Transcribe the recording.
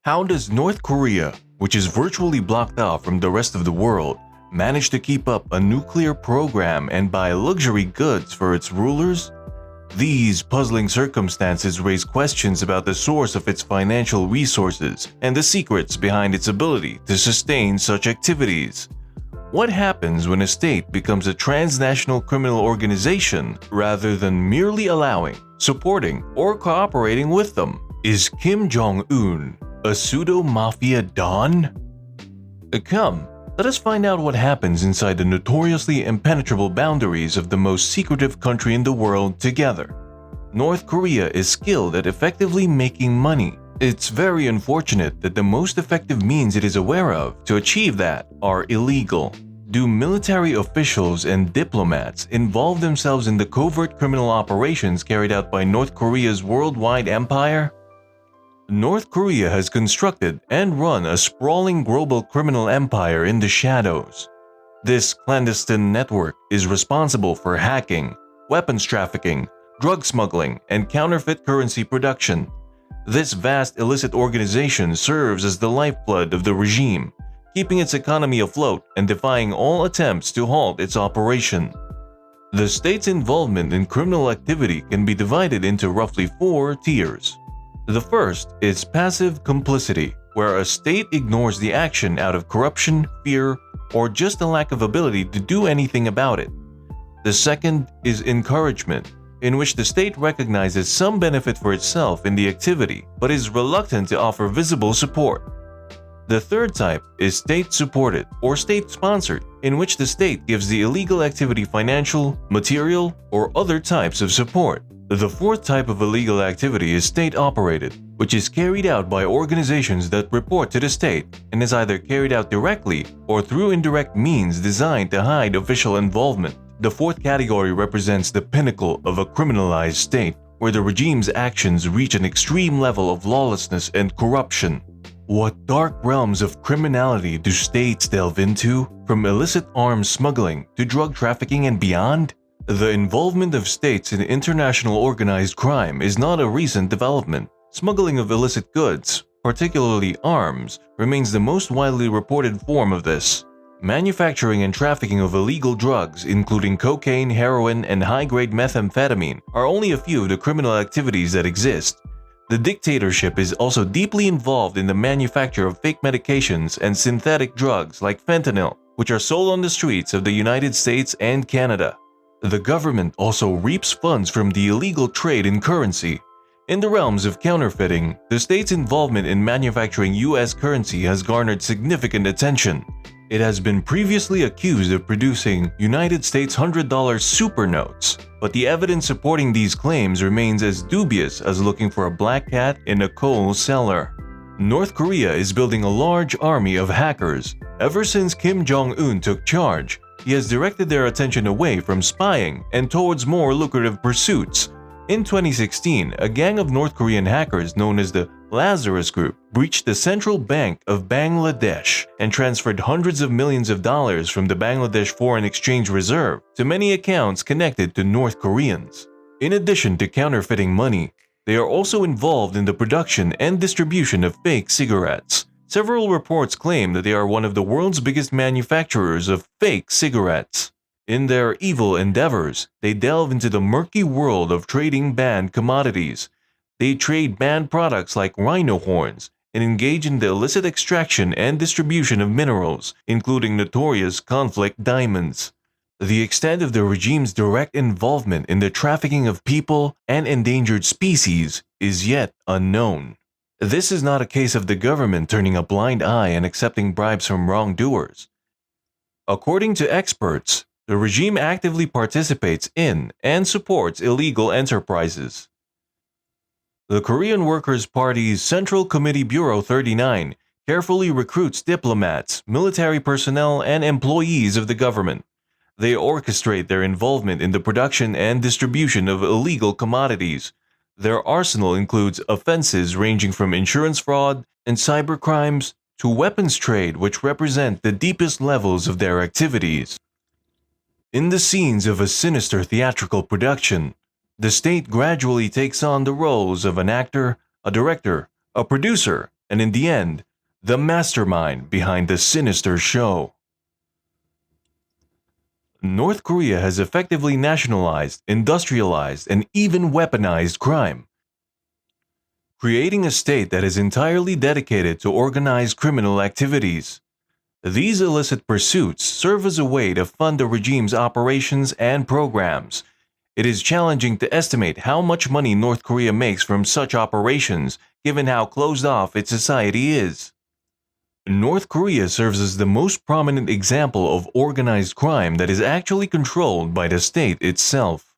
How does North Korea, which is virtually blocked off from the rest of the world, manage to keep up a nuclear program and buy luxury goods for its rulers? These puzzling circumstances raise questions about the source of its financial resources and the secrets behind its ability to sustain such activities. What happens when a state becomes a transnational criminal organization rather than merely allowing, supporting, or cooperating with them? Is Kim Jong-un a pseudo-Mafia don? Come, let us find out what happens inside the notoriously impenetrable boundaries of the most secretive country in the world together. North Korea is skilled at effectively making money. It's very unfortunate that the most effective means it is aware of to achieve that are illegal. Do military officials and diplomats involve themselves in the covert criminal operations carried out by North Korea's worldwide empire? North Korea has constructed and run a sprawling global criminal empire in the shadows. This clandestine network is responsible for hacking, weapons trafficking, drug smuggling, and counterfeit currency production. This vast illicit organization serves as the lifeblood of the regime, keeping its economy afloat and defying all attempts to halt its operation. The state's involvement in criminal activity can be divided into roughly 4 tiers. The first is passive complicity, where a state ignores the action out of corruption, fear, or just a lack of ability to do anything about it. The second is encouragement, in which the state recognizes some benefit for itself in the activity but is reluctant to offer visible support. The third type is state-supported or state-sponsored, in which the state gives the illegal activity financial, material, or other types of support. The fourth type of illegal activity is state-operated, which is carried out by organizations that report to the state and is either carried out directly or through indirect means designed to hide official involvement. The fourth category represents the pinnacle of a criminalized state, where the regime's actions reach an extreme level of lawlessness and corruption. What dark realms of criminality do states delve into, from illicit arms smuggling to drug trafficking and beyond? The involvement of states in international organized crime is not a recent development. Smuggling of illicit goods, particularly arms, remains the most widely reported form of this. Manufacturing and trafficking of illegal drugs, including cocaine, heroin, and high-grade methamphetamine, are only a few of the criminal activities that exist. The dictatorship is also deeply involved in the manufacture of fake medications and synthetic drugs like fentanyl, which are sold on the streets of the United States and Canada. The government also reaps funds from the illegal trade in currency. In the realms of counterfeiting, the state's involvement in manufacturing U.S. currency has garnered significant attention. It has been previously accused of producing United States $100 super notes, but the evidence supporting these claims remains as dubious as looking for a black cat in a coal cellar. North Korea is building a large army of hackers. Ever since Kim Jong-un took charge, he has directed their attention away from spying and towards more lucrative pursuits. In 2016, a gang of North Korean hackers known as the Lazarus Group breached the Central Bank of Bangladesh and transferred hundreds of millions of dollars from the Bangladesh Foreign Exchange Reserve to many accounts connected to North Koreans. In addition to counterfeiting money, they are also involved in the production and distribution of fake cigarettes. Several reports claim that they are one of the world's biggest manufacturers of fake cigarettes. In their evil endeavors, they delve into the murky world of trading banned commodities. They trade banned products like rhino horns and engage in the illicit extraction and distribution of minerals, including notorious conflict diamonds. The extent of the regime's direct involvement in the trafficking of people and endangered species is yet unknown. This is not a case of the government turning a blind eye and accepting bribes from wrongdoers. According to experts, the regime actively participates in and supports illegal enterprises. The Korean Workers' Party's Central Committee Bureau 39 carefully recruits diplomats, military personnel, and employees of the government. They orchestrate their involvement in the production and distribution of illegal commodities. Their arsenal includes offenses ranging from insurance fraud and cybercrimes to weapons trade, which represent the deepest levels of their activities. In the scenes of a sinister theatrical production, the state gradually takes on the roles of an actor, a director, a producer, and in the end, the mastermind behind the sinister show. North Korea has effectively nationalized, industrialized, and even weaponized crime, creating a state that is entirely dedicated to organized criminal activities. These illicit pursuits serve as a way to fund the regime's operations and programs. It is challenging to estimate how much money North Korea makes from such operations, given how closed off its society is. North Korea serves as the most prominent example of organized crime that is actually controlled by the state itself.